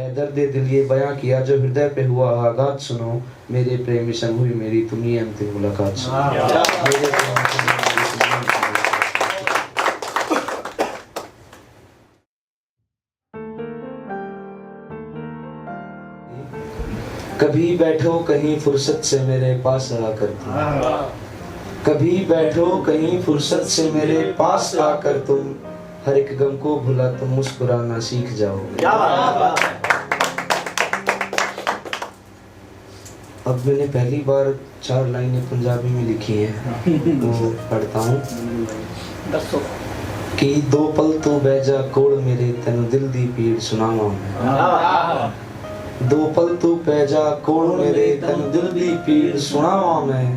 है दर्द दिल ये बयां किया जो हृदय पे हुआ आघात सुनो, मेरे प्रेमी संग हुई मेरी तुम ही अंतिम मुलाकात सुनो। मेरे प्रेमी संग हुई मेरी तुम ही अंतिम मुलाकात। कभी बैठो कहीं फुर्सत से मेरे पास आकर तुम, कभी बैठो कहीं फुर्सत से मेरे पास आकर तुम, हर एक गम को भुला तुम मुस्कुराना सीख जाओगे। अब मैंने पहली बार 4 लाइनें पंजाबी में लिखी हैं, वो पढ़ता हूँ कि दो पल तो बैजा कोल मेरे तेन दिल दी पीड़ सुनावा मैं, दो पल तू पैजा कोल मेरे तेन दिल दी पीड़ सुनावा मैं,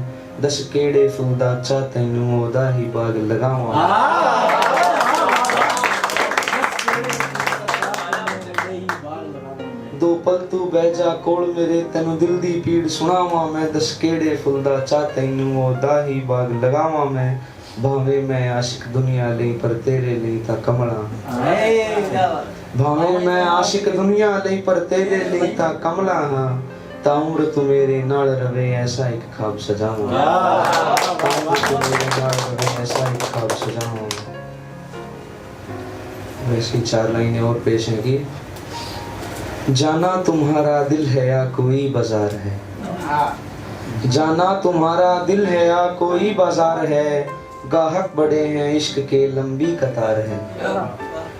10 केड़े फुल दा चा तैनू ओदा ही बाग लगावा। दो पल तू बैजा कोल मेरे तेनू दिल दी पीड़ सुनावा मैं, 10 केड़े फुल दा चा तैनू ओदा ही बाग लगावा मैं, भावे मैं आशिक दुनिया ले पर तेरे लिए था कमला, भावे मैं आशिक दुनिया ले पर तेरे लिए था कमला, ता उम्र तू मेरे नाल रवे ऐसा एक ख्वाब सजाऊं, ता उम्र तू मेरे नाल रवे ऐसा एक ख्वाब सजाऊं। वैसी 4 लाइनें और पेश हैं कि जाना तुम्हारा दिल है या कोई बाजार है, जाना तुम्हारा दिल है या कोई बाजार है, गाहक बड़े हैं इश्क के लंबी कतार है,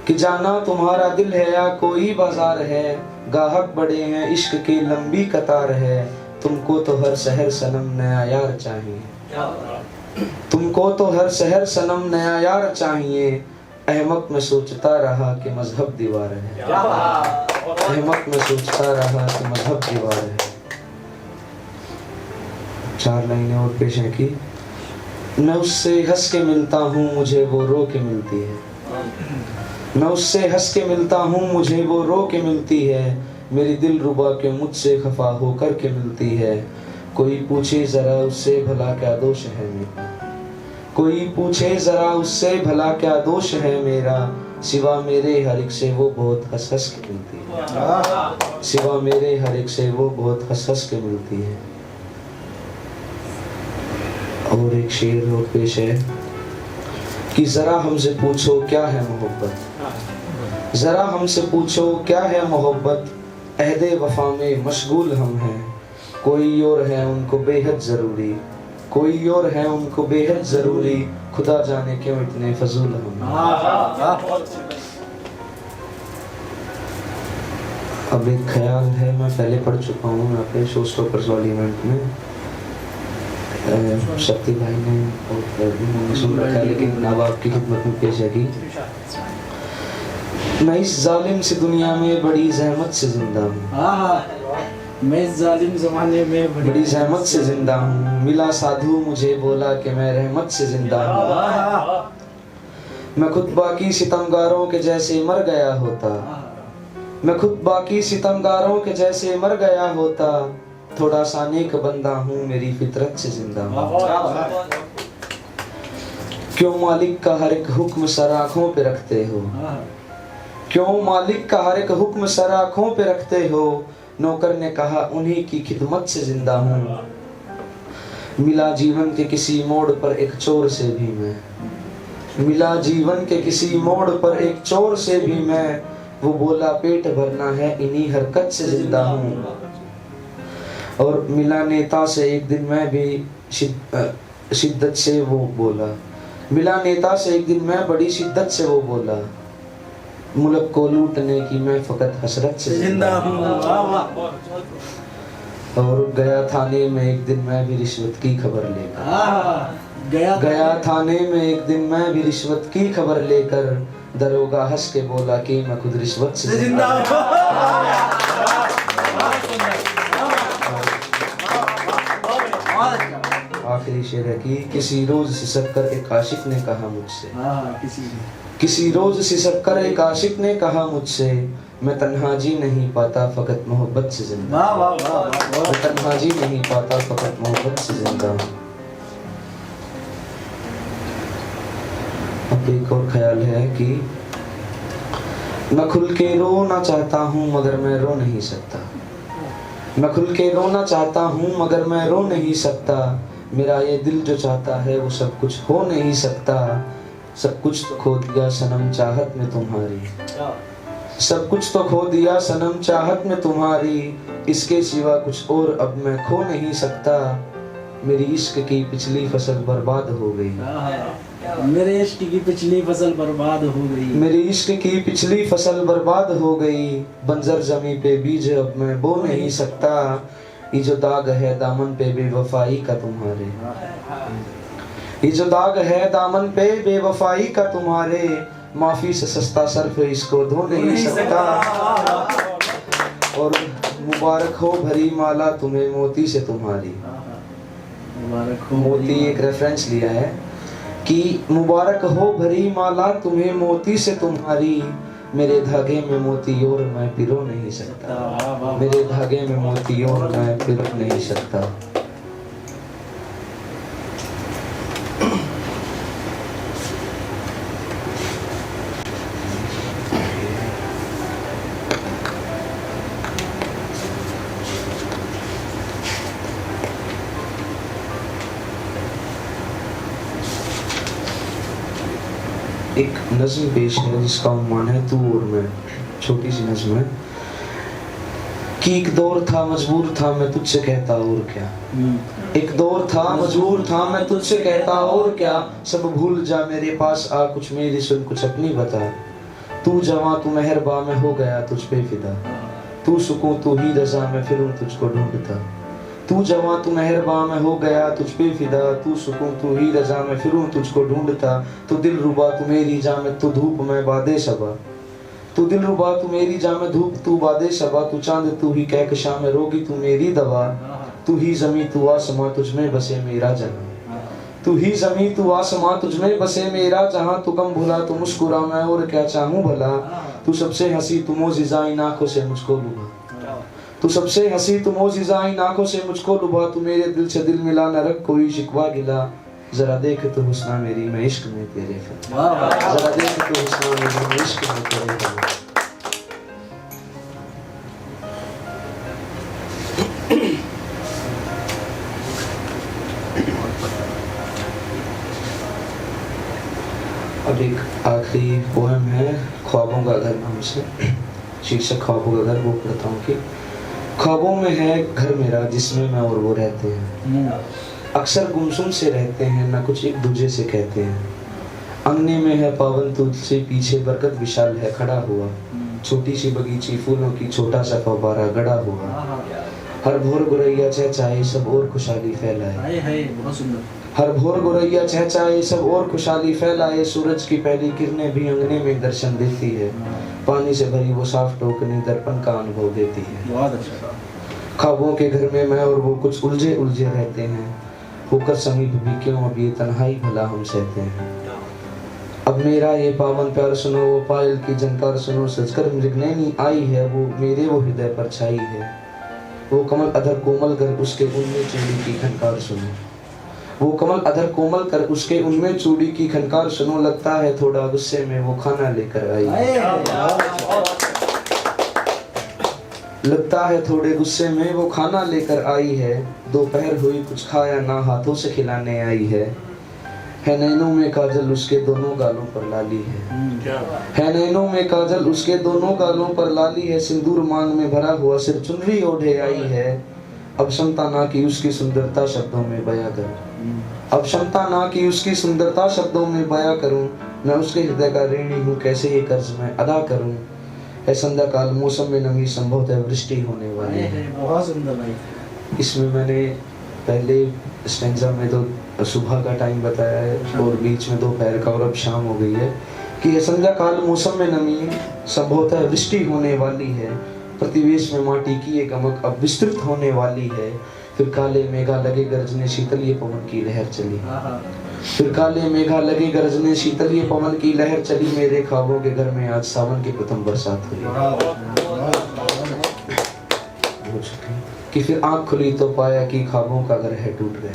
कि जाना तुम्हारा दिल है या कोई बाजार है, गाहक बड़े हैं इश्क की लंबी कतार है, तुमको तो हर शहर सनम नया यार चाहिए, तुमको तो हर शहर सनम नया यार चाहिए, अहमक में सोचता रहा कि मजहब दीवार है, अहमक में सोचता रहा कि मजहब दीवार है। 4 लाइनें और पेश हैं कि मैं उससे हंस के मिलता हूँ मुझे वो रो के मिलती है, मैं उससे हंस के मिलता हूँ मुझे वो रो के मिलती है, मेरी दिल रुबा के मुझसे खफा होकर के मिलती है, कोई पूछे जरा उससे भला क्या दोष है मेरा, कोई पूछे जरा उससे भला क्या दोष है मेरा, सिवा मेरे हर एक से वो बहुत हंस हंस के मिलती है, सिवा मेरे हर एक से वो बहुत हंस हंस के मिलती है। और एक शेर और पेश है कि जरा हमसे पूछो क्या है मोहब्बत, जरा हमसे पूछो क्या है मोहब्बत, अहदे वफा में मशगूल हम हैं, कोई और है उनको बेहद जरूरी, कोई और है उनको बेहद जरूरी, खुदा जाने क्यों इतने फजूल हम। अब एक ख्याल है, मैं पहले पढ़ चुका हूँ यहाँ पे शो स्टॉपर्स वाली इवेंट में, शक्ति भाई ने और सुन रखा है, लेकिन अब आपकी खिदमत में पेश है कि मैं इस जालिम सी दुनिया में बड़ी जहमत से जिंदा हूँ, मैं इस जालिम जमाने में बड़ी जहमत से जिंदा हूँ, मिला साधु मुझे बोला कि मैं रहमत से जिंदा हूँ, मैं खुद बाकी सितमगारों के जैसे मर गया होता, मैं खुद बाकी सितमगारों के जैसे मर गया होता, थोड़ा सा नेक बंदा हूँ मेरी फितरत से जिंदा हूँ, क्यों मालिक का हर एक हुक्म सर आँखों पे रखते हो, क्यों मालिक का हर एक हुक्म सर आँखों पे रखते हो, नौकर ने कहा उन्हीं की खिदमत से जिंदा हूँ, मिला जीवन के किसी मोड़ पर एक चोर से भी मैं, मिला जीवन के किसी मोड़ पर एक चोर से भी मैं, वो बोला पेट भरना है इन्हीं हरकत से जिंदा हूँ, और मिला नेता से एक दिन मैं भी शिद्दत से वो बोला, मिला नेता से एक दिन मैं बड़ी शिद्दत से वो बोला, मुल्क को लूटने की मैं फकत हसरत से जिंदा हूँ, और गया थाने में एक दिन मैं भी रिश्वत की खबर लेकर, गया थाने में एक दिन मैं भी रिश्वत की खबर लेकर, दरोगा हंस के बोला कि मैं खुद रिश्वत से जिंदा हूँ। आखिरी शेर है कि किसी रोज सिसक कर एक आशिक ने कहा मुझसे, किसी रोज सिसक कर एक आशिक ने कहा मुझसे, मैं तन्हा जी नहीं पाता फकत मोहब्बत से जिंदा, मैं तन्हा जी नहीं पाता फकत मोहब्बत से जिंदा हूँ। अब एक और ख्याल है कि मैं खुल के रोना चाहता हूँ मगर मैं रो नहीं सकता। मैं खुल के रोना चाहता हूँ मगर मैं रो नहीं सकता। मेरा ये दिल जो चाहता है वो सब कुछ हो नहीं सकता। सब कुछ तो खो दिया सनम चाहत में तुम्हारी। सब कुछ तो खो दिया सनम चाहत में तुम्हारी। इसके सिवा कुछ और अब मैं खो नहीं सकता। मेरी इश्क की पिछली फसल बर्बाद हो गई। मेरे इश्क की पिछली फसल बर्बाद हो गई। मेरी इश्क की पिछली फसल बर्बाद हो गई। बंजर जमी पे बीज अब मैं बो नहीं सकता। ये जो दाग है दामन पे बेवफाई का तुम्हारे। ये जो दाग है दामन पे बेवफाई का तुम्हारे। माफी से सस्ता सर्फ इसको धो नहीं सकता। और मुबारक हो भरी माला तुम्हें मोती से तुम्हारी। मुबारक हो। मोती एक रेफरेंस लिया है कि मुबारक हो भरी माला तुम्हें मोती से तुम्हारी। मेरे धागे में मोती और मैं पिरो नहीं सकता। मेरे धागे में मोती और मैं पिरो नहीं सकता। एक नज्म पेश है जिसका उन्वान है तू और मैं। छोटी सी नज्म है कि एक दौर था मजबूर था मैं तुझसे कहता और क्या। एक दौर था मजबूर था मैं तुझसे कहता और क्या। सब भूल जा मेरे पास आ कुछ मेरी सुन कुछ अपनी बता। तू जवां तू मेहरबा मैं हो गया तुझ पे फिदा। तू सुकून तू ही रज़ा मैं फिरूं तुझको ढूंढता। तू जवां तू मेहरबा मैं हो गया तुझ पे फिदा। तू सुकून तू ही रज़ा मैं फिरूं तुझको ढूंढता। तू दिल रुबा तू मेरी जामे तू धूप मैं बादे शबा। तू दिल रुबा तू मेरी जामे धूप तू बादे शबा। तू चांद तू ही कहकशां में रोगी तू मेरी दवा। तू ही ज़मीं तू आसमां तुझ में बसे मेरा जहां। तू ही ज़मीं तू आसमां तुझ में बसे मेरा जहां। तू गम भुला तू मुस्कुरा मैं और क्या चाहूं भला। तू सबसे हंसी तू मोजिज़ा इन आँखों से मुझको लुभा। तू सबसे हंसी तू मोजिज़ा इन आँखों से मुझको लुभा। तू मेरे दिल से दिल मिला न रख कोई शिकवा गिला। जरा देख तू हुस्ना मेरी मैं इश्क में तेरे फना। जरा देख तू हुस्ना मेरी मैं इश्क में तेरे फना। अब एक आखिरी पोएम है ख्वाबों का घर नाम से। शीर्षक ख्वाबों का घर। वो पढ़ता हूँ कि ख्वाबों में है घर मेरा जिसमें मैं और वो रहते हैं। अक्सर गुमसुम से रहते हैं ना कुछ एक दूजे से कहते हैं। अंगने में है पावन तुलसी पीछे बरकत विशाल है खड़ा हुआ। छोटी सी बगीची फूलों की छोटा सा फव्वारा गड़ा हुआ। हर भोर गुरैया चहचहाए सब और खुशहाली फैलाए। बहुत सुंदर। हर भोर गुरैया चहचहाए सब और खुशहाली फैलाए। सूरज की पहली किरणें भी अंगने में दर्शन देती है। पानी से भरी वो साफ टोकनी दर्पण का अनुभव देती है। बहुत अच्छा। ख्वाबों के घर में मैं और वो कुछ उलझे उलझे रहते हैं। होकर समीप भी क्यों अब ये तन्हाई भला हम सहते हैं। अब मेरा ये पावन प्यार सुनो वो पायल की झनकार सुनो। सजकर मृगनयनी आई है वो मेरे वो हृदय पर छाई है। वो कमल अधर कोमल कर उसके उनमें चूड़ी की खनकार सुनो। वो कमल अधर कोमल कर उसके उनमें चूड़ी की खनकार सुनो। लगता है थोड़ा गुस्से में वो खाना लेकर आई है। लगता है थोड़े गुस्से में वो खाना लेकर आई है। दोपहर हुई कुछ खाया ना हाथों से खिलाने आई है। नैनों में काजल उसके दोनों गालों पर लाली है नैनों में काजल उसके दोनों गालों पर लाली है। सिंदूर मांग में भरा हुआ सिर चुनरी ओढ़े आई है। अब क्षमता ना कि उसकी सुंदरता शब्दों में बयां करूं। अब क्षमता ना कि उसकी सुंदरता शब्दों में बयां करूं। मैं उसके हृदय का ऋणी हूँ कैसे ये कर्ज मैं अदा करूं। है संध्या काल मौसम में नमी संभवतः वृष्टि होने वाली है। बहुत सुंदर भाई। इसमें मैंने पहले स्टेंजा में तो सुबह का टाइम बताया है और बीच में दोपहर का और अब शाम हो गई है कि संध्या काल मौसम में नमी संभवतः वृष्टि होने वाली है। प्रतिवेश में माटी की एक अमक अब विस्तृत होने वाली है। फिर काले मेघा लगे गरजने शीतल ये पवन की लहर चली। फिर काले मेघा लगे गरजने शीतल ये पवन की लहर चली। मेरे ख्वाबों के घर में आज सावन की प्रथम बरसात हुई कि फिर आंख खुली तो पाया कि ख्वाबों का घर है टूट गया।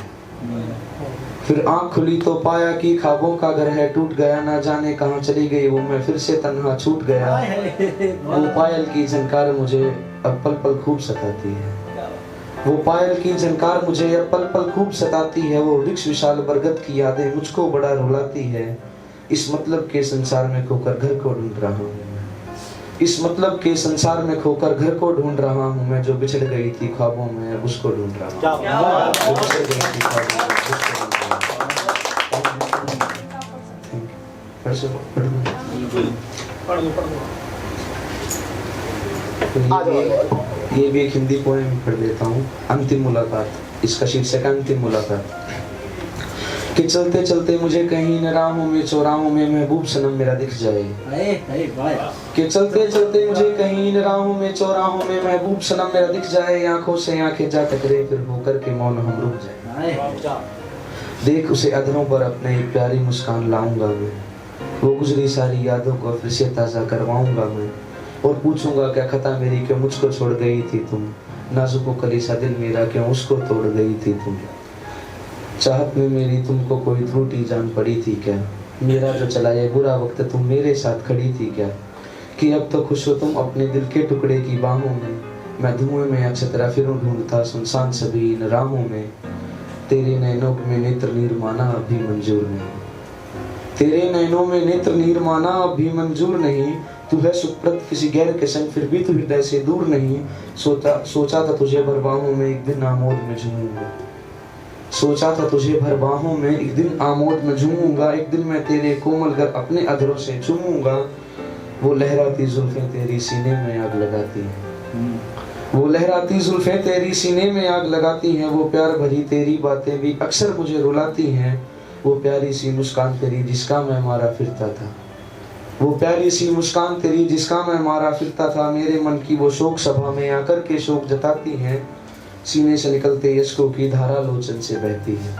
फिर आंख खुली तो पाया कि ख्वाबों का घर है टूट गया, ना जाने कहाँ चली गई वो मैं फिर से तन्हा छूट गया। वो पायल की झनकार मुझे अब पल पल खूब सताती है, वो पायल की झनकार मुझे अब पल पल खूब सताती है। वो वृक्ष विशाल बरगद की यादें मुझको बड़ा रुलाती है। इस मतलब के संसार में खोकर घर को ढूंढ रहा हूँ मैं, इस मतलब के संसार में खोकर घर को ढूंढ रहा हूँ मैं। जो बिछड़ गई थी ख्वाबों में अब उसको ढूंढ रहा हूँ, जो बिछड़ गई थी ख्वाबों में अब उसको ढूंढ रहा हूँ। ये भी एक हिंदी पोएम पढ़ देता हूँ। अंतिम मुलाकात, इसका शीर्षक है अंतिम मुलाकात। कि चलते चलते मुझे कहीं न राहों में चौराहों में महबूब सनम मेरा दिख जाए। कि चलते चलते मुझे कहीं न राहों में चौराहों में महबूब सनम मेरा दिख जाए। आंखों से आंखें जा टकरे फिर होकर के मौन हम रुक जाए। देख उसे अधरों पर अपने एक प्यारी मुस्कान लाऊंगा मैं, वो गुजरी सारी यादों को फिर से ताज़ा करवाऊंगा मैं। और पूछूंगा क्या खता मेरी क्यों मुझको छोड़ गई थी तुम, नाजुको कलीसा दिल मेरा क्यों उसको तोड़ गई थी तुम। चाहत में मेरी तुमको कोई त्रुटि जान पड़ी थी क्या, मेरा जो चला ये बुरा वक्त तुम मेरे साथ खड़ी थी क्या। कि अब तो खुश हो तुम अपने दिल के टुकड़े की बाहों में, मैं धुएं में अक्षतरा फिरूं ढूंढता सुनसान सभी इन राहों में। तेरे नैनों में नेत्र नीर माना अब भी मंजूर नहीं, तेरे नैनों में नेत्र नीर माना अब भी मंजूर नहीं। तू है सुप्रत किसी गैर के संग फिर भी तू हृदय से दूर नहीं। सोचा था तुझे भर बाहों में एक दिन आमोद में झूमूंगा, सोचा था तुझे भर बाहों में एक दिन आमोद में झूमूंगा। एक दिन मैं तेरे कोमल घर अपने अधरों से चूमूंगा। वो लहराती जुल्फें तेरी सीने में आग लगाती हैं, वो लहराती जुल्फें तेरी सीने में आग लगाती हैं। वो प्यार भरी तेरी बातें भी अक्सर मुझे रुलाती हैं। वो प्यारी सी मुस्कान तेरी जिसका मैं मारा फिरता था, वो प्यारी सी मुस्कान तेरी जिसका मैं मारा फिरता था। मेरे मन की वो शोक सभा में आकर के शोक जताती हैं। सीने से निकलते यशकों की धारा लोचन से बहती है,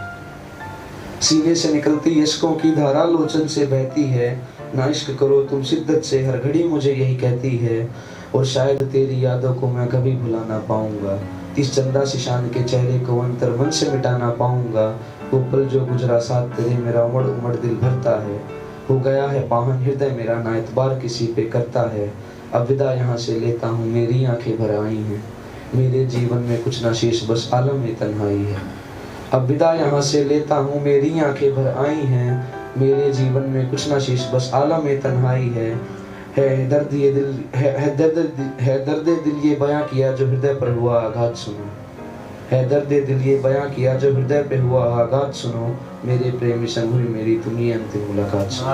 सीने से निकलती यशकों की धारा लोचन से बहती है। ना इश्क करो तुम शिद्दत से हर घड़ी मुझे यही कहती है। और शायद तेरी यादों को मैं कभी भुला ना पाऊंगा, इस चंदा सी शान के चेहरे को अंतर मन से मिटा ना पाऊंगा। वो पल जो गुजरा साथ तेरे मेरा उमड़ उमड़ दिल भरता है। हो गया है पाहन हृदय मेरा ना एतबार किसी पे करता है। अब विदा यहाँ से लेता हूँ मेरी आंखें भर आई हैं, मेरे जीवन में कुछ ना शेष बस आलम में तन्हाई है। अब विदा यहाँ से लेता हूँ मेरी आंखें भर आई हैं, मेरे जीवन में कुछ ना शेष बस आलम में तन्हाई है। दर्द ये दिल है दर्द दिल ये बयां किया जो हृदय पर हुआ आघात सुनो, है दर्द दिल ये बयां किया जो हृदय पे हुआ आघात सुनो। मेरे प्रेमी संग हुई मेरी तुम ये अंतिम मुलाकात सुनो।